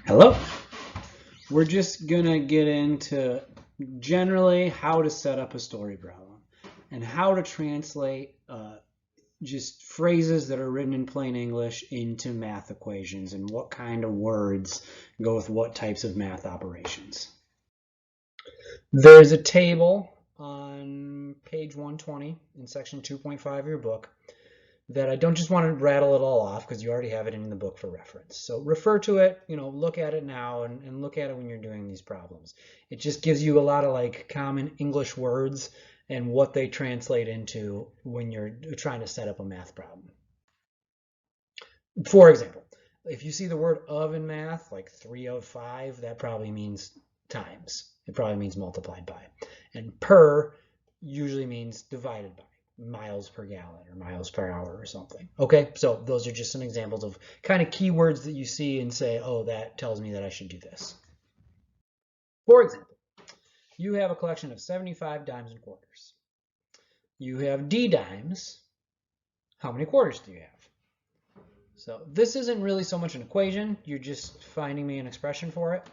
Hello. We're just gonna get into generally how to set up a story problem and how to translate just phrases that are written in plain English into math equations and what kind of words go with what types of math operations. There's a table on page 120 in section 2.5 of your book that I don't just want to rattle it all off because you already have it in the book for reference. So refer to it, look at it now and look at it when you're doing these problems. It just gives you a lot of like common English words and what they translate into when you're trying to set up a math problem. For example, if you see the word of in math, like 3 of 5, that probably means times. It probably means multiplied by. And per usually means divided by. Miles per gallon or miles per hour or something. Okay, so those are just some examples of kind of keywords that you see and say, oh, that tells me that I should do this. For example, you have a collection of 75 dimes and quarters. You have D dimes. How many quarters do you have? So this isn't really so much an equation. You're just finding me an expression for it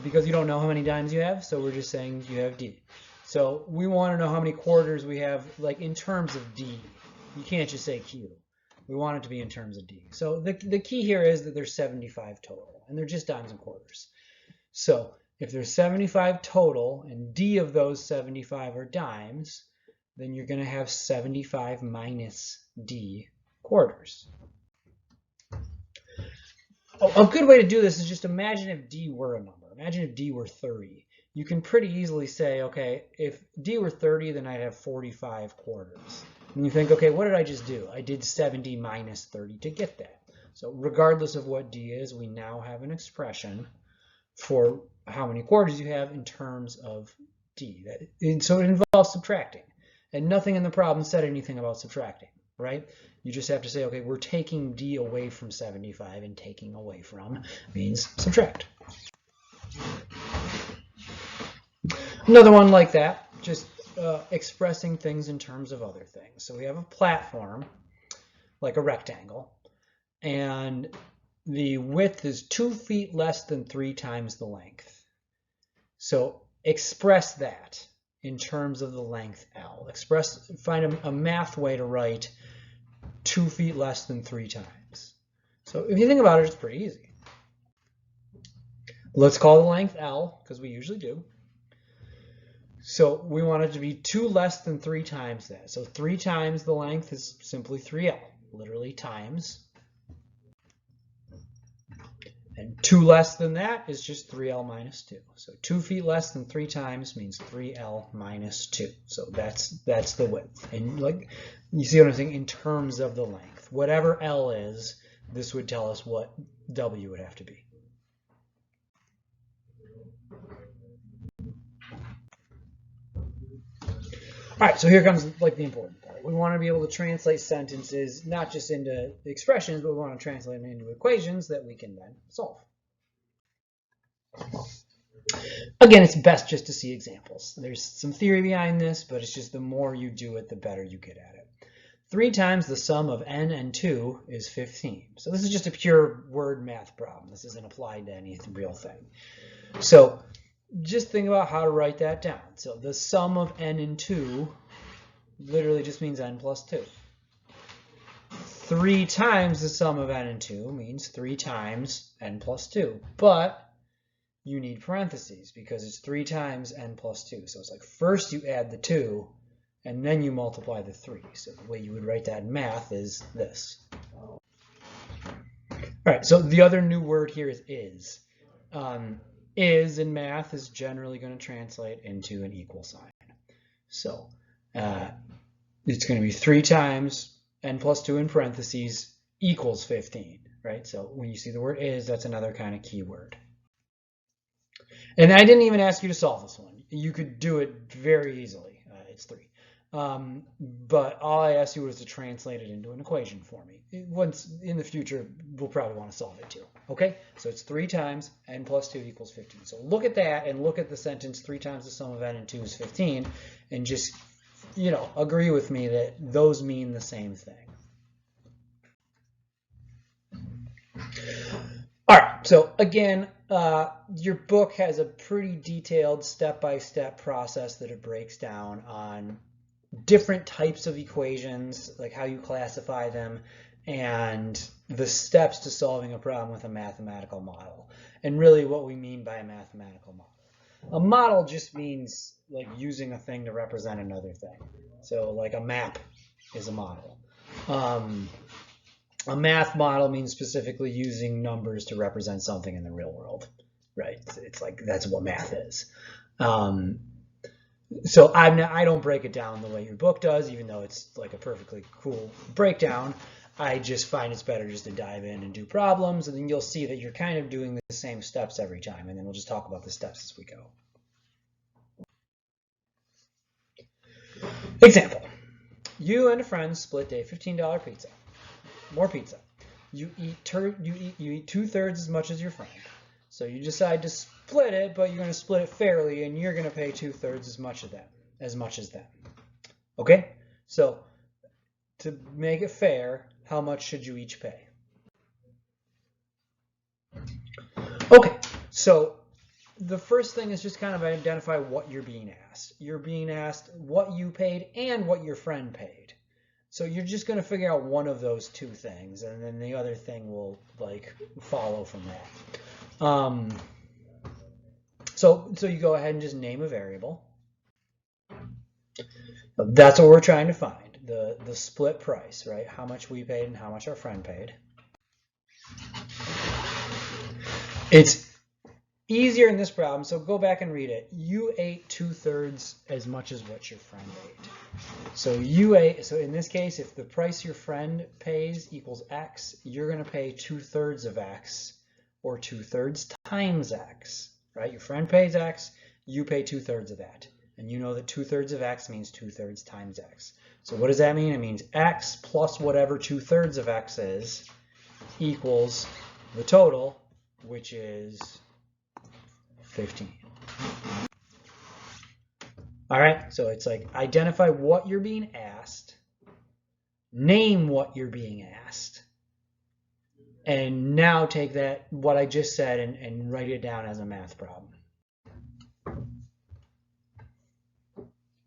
because you don't know how many dimes you have. So we're just saying you have D. So we want to know how many quarters we have, like in terms of D. You can't just say Q. We want it to be in terms of D. So the key here is that there's 75 total, and they're just dimes and quarters. So if there's 75 total, and D of those 75 are dimes, then you're going to have 75 minus D quarters. A good way to do this is just imagine if D were a number. Imagine if D were 30. You can pretty easily say, okay, if D were 30, then I'd have 45 quarters. And you think, okay, what did I just do? I did 70 minus 30 to get that. So regardless of what D is, we now have an expression for how many quarters you have in terms of D. So it involves subtracting. And nothing in the problem said anything about subtracting, right? You just have to say, okay, we're taking D away from 75, and taking away from means subtract. Another one like that, just expressing things in terms of other things. So we have a platform, like a rectangle, and the width is 2 feet less than 3 times the length. So express that in terms of the length L. Find a math way to write 2 feet less than 3 times. So if you think about it, it's pretty easy. Let's call the length L, because we usually do. So we want it to be 2 less than 3 times that. So 3 times the length is simply 3L, literally times. And 2 less than that is just 3L minus 2. So 2 feet less than 3 times means 3L minus 2. So that's the width. And like you see what I'm saying in terms of the length. Whatever L is, this would tell us what W would have to be. All right, so here comes like the important part. We want to be able to translate sentences not just into expressions, but we want to translate them into equations that we can then solve. Again, it's best just to see examples. There's some theory behind this, but it's just the more you do it, the better you get at it. 3 times the sum of n and 2 is 15. So this is just a pure word math problem. This isn't applied to any real thing. So just think about how to write that down. So the sum of n and 2 literally just means n plus 2. 3 times the sum of n and 2 means 3 times n plus 2. But you need parentheses because it's 3 times n plus 2. So it's like first you add the 2 and then you multiply the 3. So the way you would write that in math is this. All right, so the other new word here is. Is in math is generally going to translate into an equal sign. So it's going to be 3 times n plus 2 in parentheses equals 15, right? So when you see the word is, that's another kind of keyword. And I didn't even ask you to solve this one. You could do it very easily. It's 3. But all I asked you was to translate it into an equation for me. Once in the future, we'll probably want to solve it too. Okay, so it's 3 times n plus 2 equals 15. So look at that and look at the sentence 3 times the sum of n and 2 is 15, and just agree with me that those mean the same thing. All right, so again, your book has a pretty detailed step-by-step process that it breaks down on different types of equations, like how you classify them, and the steps to solving a problem with a mathematical model. And really what we mean by a mathematical model. A model just means like using a thing to represent another thing. So like a map is a model. A math model means specifically using numbers to represent something in the real world, right? It's like that's what math is. So I don't break it down the way your book does, even though it's like a perfectly cool breakdown. I just find it's better just to dive in and do problems, and then you'll see that you're kind of doing the same steps every time, and then we'll just talk about the steps as we go. Example. You and a friend split a $15 pizza. More pizza. You eat 2/3 as much as your friend. So you decide to split it, but you're going to split it fairly, and you're going to pay 2/3 as much as them. Okay? So to make it fair, how much should you each pay? Okay, so the first thing is just kind of identify what you're being asked. You're being asked what you paid and what your friend paid. So you're just going to figure out one of those two things, and then the other thing will like follow from that. So you go ahead and just name a variable. That's what we're trying to find, the split price, right? How much we paid and how much our friend paid. It's easier in this problem, so go back and read it. You ate 2/3 as much as what your friend ate. So in this case, if the price your friend pays equals X, you're going to pay 2/3 of X, or 2/3 times X, right? Your friend pays X, you pay 2/3 of that. And you know that 2/3 of X means 2/3 times X. So what does that mean? It means X plus whatever 2/3 of X is equals the total, which is 15. All right, so it's like identify what you're being asked, name what you're being asked, and now take that, what I just said, and write it down as a math problem.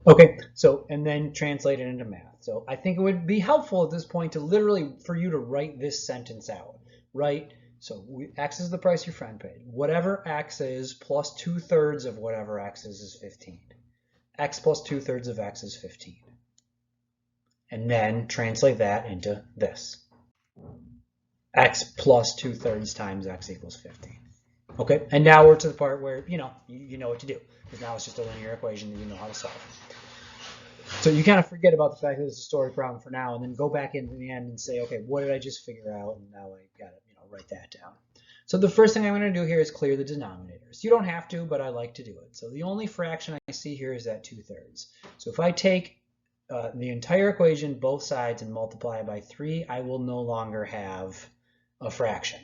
Okay, so, and then translate it into math. So I think it would be helpful at this point to literally, for you to write this sentence out, right? So X is the price your friend paid. Whatever X is plus 2/3 of whatever X is 15. X plus 2/3 of X is 15. And then translate that into this. X plus 2/3 times X equals 15. Okay, and now we're to the part where you know what to do, because now it's just a linear equation that you know how to solve. So you kind of forget about the fact that it's a story problem for now, and then go back into the end and say, okay, what did I just figure out? And now I got to write that down. So the first thing I'm going to do here is clear the denominators. You don't have to, but I like to do it. So the only fraction I see here is that 2/3. So if I take the entire equation, both sides, and multiply by 3, I will no longer have a fraction.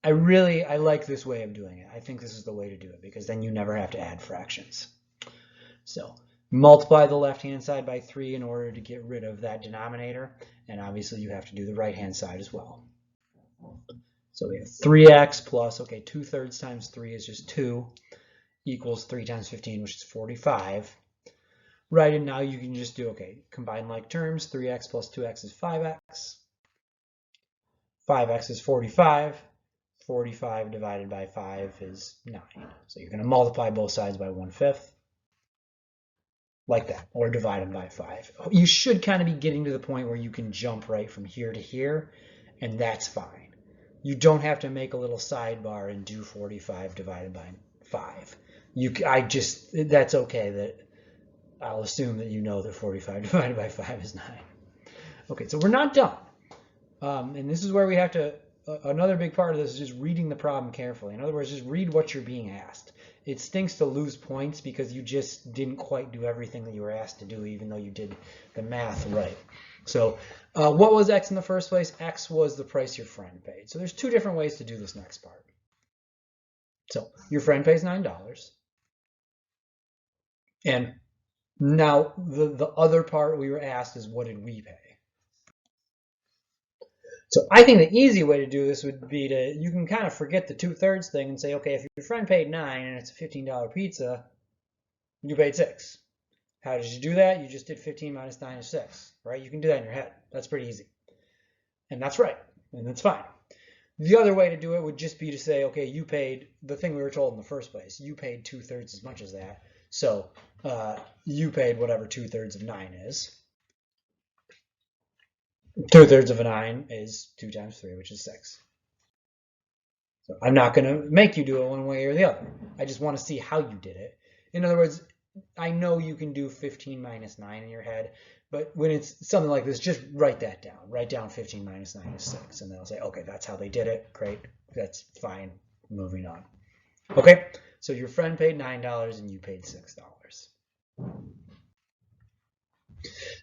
I like this way of doing it. I think this is the way to do it, because then you never have to add fractions. So multiply the left-hand side by 3 in order to get rid of that denominator. And obviously you have to do the right-hand side as well. So we have 3x plus, okay, 2/3 times 3 is just 2, equals 3 times 15, which is 45. Right, and now you can just do, okay, combine like terms. 3x plus 2x is 5x. 5x is 45. 45 divided by 5 is 9. So you're going to multiply both sides by 1/5. Like that, or divide them by 5. You should kind of be getting to the point where you can jump right from here to here, and that's fine. You don't have to make a little sidebar and do 45 divided by 5. That's okay. That I'll assume that you know that 45 divided by 5 is 9. Okay, so we're not done. And this is where we have to, another big part of this is just reading the problem carefully. In other words, just read what you're being asked. It stinks to lose points because you just didn't quite do everything that you were asked to do, even though you did the math right. So what was X in the first place? X was the price your friend paid. So there's two different ways to do this next part. So your friend pays $9. And now the other part we were asked is, what did we pay? So I think the easy way to do this would be you can kind of forget the 2/3 thing and say, okay, if your friend paid $9 and it's a $15 pizza, you paid $6. How did you do that? You just did 15 minus 9 is 6, right? You can do that in your head. That's pretty easy. And that's right, and that's fine. The other way to do it would just be to say, okay, you paid the thing we were told in the first place. You paid 2/3 as much as that. So you paid whatever 2/3 of 9 is. 2/3 of a 9 is 2 times 3, which is 6. So I'm not going to make you do it one way or the other. I just want to see how you did it. In other words, I know you can do 15 minus 9 in your head, but when it's something like this, just write that down. Write down 15 minus 9 is 6, and they'll say, okay, that's how they did it. Great, that's fine. Moving on. Okay, so your friend paid $9 and you paid $6.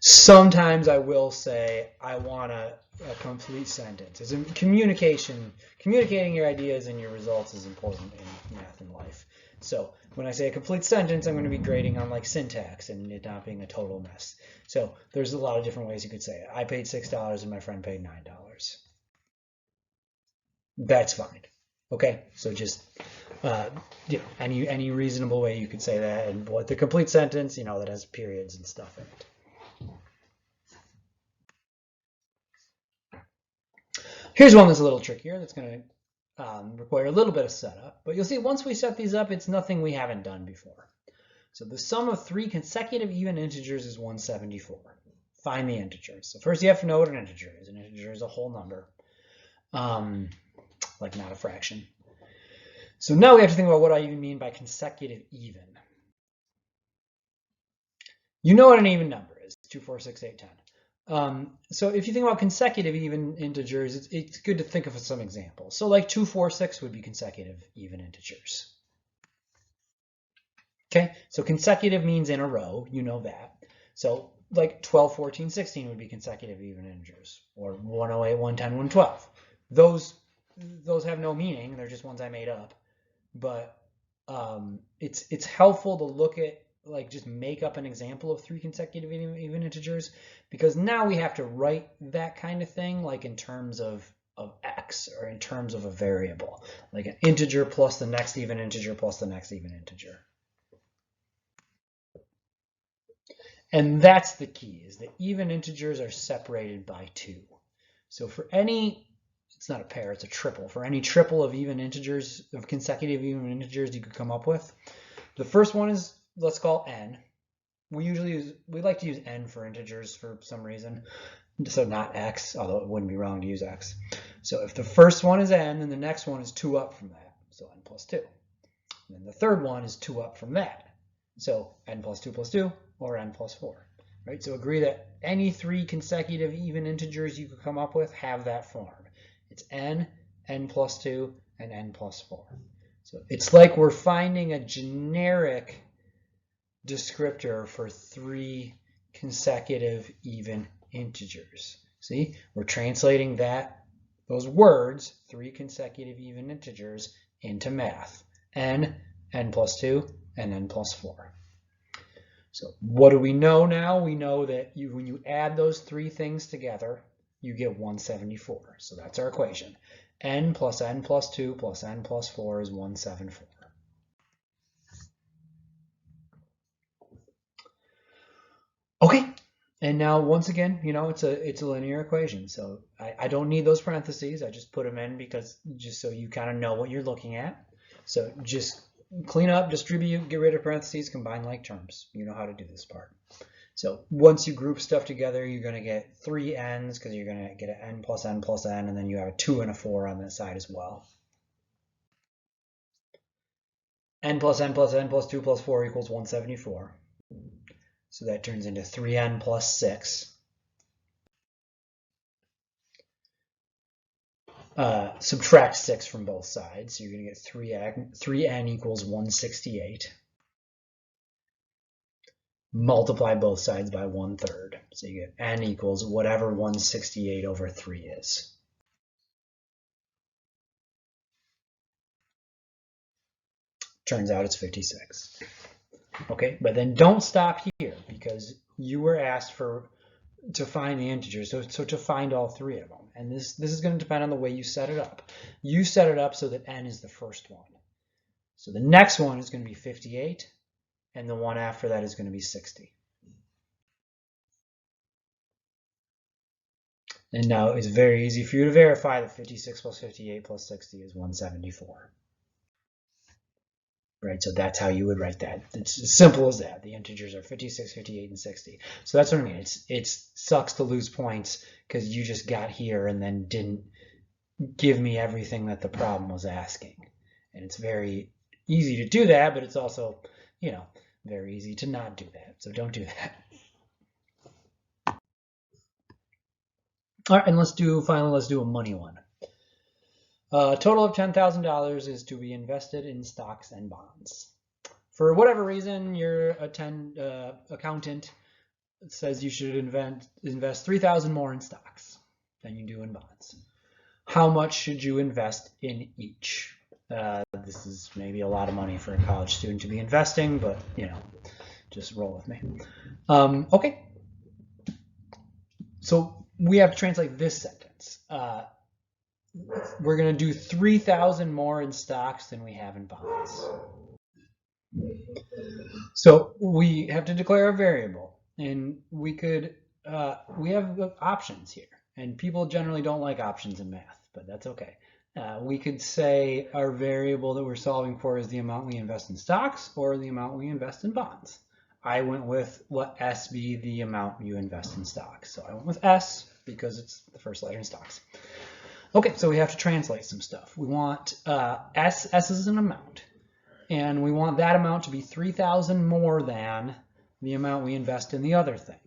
Sometimes I will say I want a complete sentence. It's communicating your ideas and your results is important in math and life. So when I say a complete sentence, I'm going to be grading on like syntax and it not being a total mess. So there's a lot of different ways you could say it. I paid $6 and my friend paid $9. That's fine. Okay, so just any reasonable way you could say that, and what the complete sentence, that has periods and stuff in it. Here's one that's a little trickier. That's going to require a little bit of setup, but you'll see once we set these up, it's nothing we haven't done before. So the sum of 3 consecutive even integers is 174. Find the integers. So first you have to know what an integer is. An integer is a whole number, like not a fraction. So now we have to think about what I even mean by consecutive even. You know what an even number is, 2, 4, 6, 8, 10. So if you think about consecutive even integers, it's good to think of some examples. So like 2, 4, 6 would be consecutive even integers. Okay, so consecutive means in a row, you know that. So like 12, 14, 16 would be consecutive even integers, or 108, 110, 112. Those have no meaning, they're just ones I made up. But it's helpful to look at, like, just make up an example of 3 consecutive even integers, because now we have to write that kind of thing like in terms of x, or in terms of a variable, like an integer plus the next even integer plus the next even integer. And that's the key, is that even integers are separated by 2. So for any, it's not a pair, it's a triple. For any triple of even integers, of consecutive even integers you could come up with, the first one is, let's call n. We like to use n for integers for some reason, so not x, although it wouldn't be wrong to use x. So if the first one is n, then the next one is 2 up from that, so n plus 2. And then the third one is 2 up from that, so n plus 2, or n plus 4. Right? So agree that any 3 consecutive even integers you could come up with have that form. It's n, n plus 2, and n plus 4. So it's like we're finding a generic descriptor for 3 consecutive even integers. See, we're translating those words, 3 consecutive even integers, into math. N, n plus 2, and n plus 4. So what do we know now? We know that when you add those 3 things together, you get 174. So that's our equation. N plus 2 plus n plus 4 is 174. Okay, and now once again, it's a linear equation. So I don't need those parentheses. I just put them in just so you kind of know what you're looking at. So just clean up, distribute, get rid of parentheses, combine like terms. You know how to do this part. So once you group stuff together, you're going to get 3 n's, because you're going to get an n plus n plus n, and then you have a 2 and a 4 on that side as well. N plus n plus n plus 2 plus 4 equals 174. So that turns into 3n plus 6. Subtract 6 from both sides, so you're going to get 3n equals 168. Multiply both sides by 1/3. So you get n equals whatever 168 over 3 is. Turns out it's 56. Okay, but then don't stop here, because you were asked for to find the integers, so to find all three of them. And this is going to depend on the way you set it up. You set it up so that n is the first one. So the next one is going to be 58, and the one after that is going to be 60. And now it's very easy for you to verify that 56 plus 58 plus 60 is 174. Right, so that's how you would write that. It's as simple as that. The integers are 56, 58, and 60. So that's what I mean. It sucks to lose points because you just got here and then didn't give me everything that the problem was asking. And it's very easy to do that, but it's also, you know, very easy to not do that. So don't do that. All right, and finally, let's do a money one. Total of $10,000 is to be invested in stocks and bonds. For whatever reason, your accountant says you should invest $3,000 more in stocks than you do in bonds. How much should you invest in each? This is maybe a lot of money for a college student to be investing, but you know, just roll with me. Okay. So we have to translate this sentence. We're going to do 3,000 more in stocks than we have in bonds. So we have to declare a variable, and we have options here, and people generally don't like options in math, but that's okay. We could say our variable that we're solving for is the amount we invest in stocks or the amount we invest in bonds. I went with let S be the amount you invest in stocks. So I went with S because it's the first letter in stocks. Okay, so we have to translate some stuff. We want S is an amount, and we want that amount to be 3,000 more than the amount we invest in the other thing.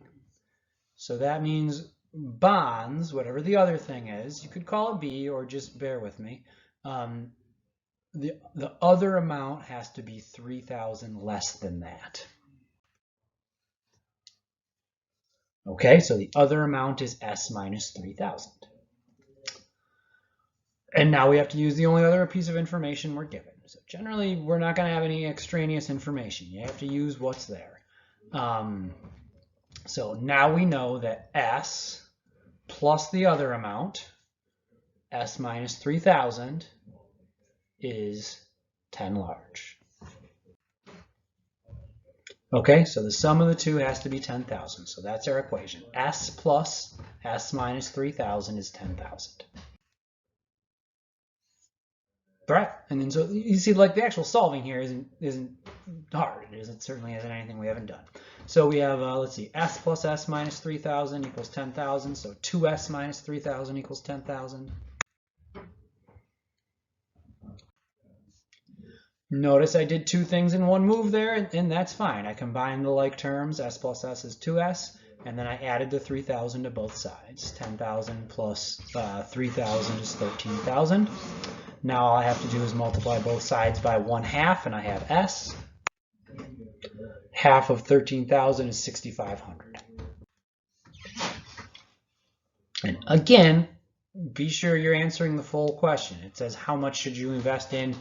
So that means bonds, whatever the other thing is, you could call it B or just bear with me. The other amount has to be 3,000 less than that. Okay, so the other amount is S minus 3,000. And now we have to use the only other piece of information we're given. So generally, we're not going to have any extraneous information. You have to use what's there. So now we know that S plus the other amount, S minus 3,000, is 10 large. Okay, so the sum of the two has to be 10,000. So that's our equation. S plus S minus 3,000 is 10,000. Right, and then so you see, like the actual solving here isn't hard. It certainly isn't anything we haven't done. So we have let's see, S plus S minus 3,000 equals 10,000. So 2S minus 3,000 equals 10,000. Notice I did two things in one move there, and that's fine. I combined the like terms. S plus S is 2S, and then I added the 3,000 to both sides. 10,000 plus 3,000 is 13,000. Now all I have to do is multiply both sides by 1/2, and I have S. Half of 13,000 is 6,500. And again, be sure you're answering the full question. It says, how much should you invest in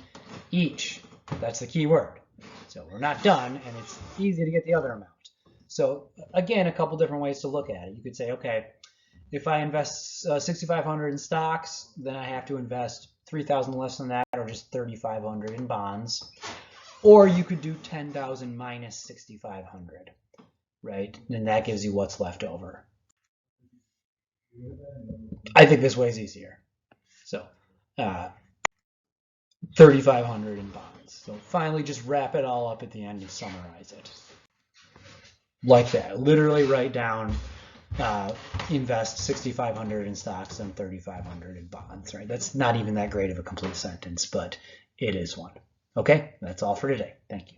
each? That's the key word. So we're not done, and it's easy to get the other amount. So again, a couple different ways to look at it. You could say, okay, if I invest 6,500 in stocks, then I have to invest 3,000 less than that, or just 3,500 in bonds. Or you could do 10,000 minus 6,500, right? And that gives you what's left over. I think this way is easier. So 3,500 in bonds. So finally, just wrap it all up at the end and summarize it. Like that. Literally write down invest 6,500 in stocks and 3,500 in bonds, right? That's not even that great of a complete sentence, but it is one. Okay, that's all for today. Thank you.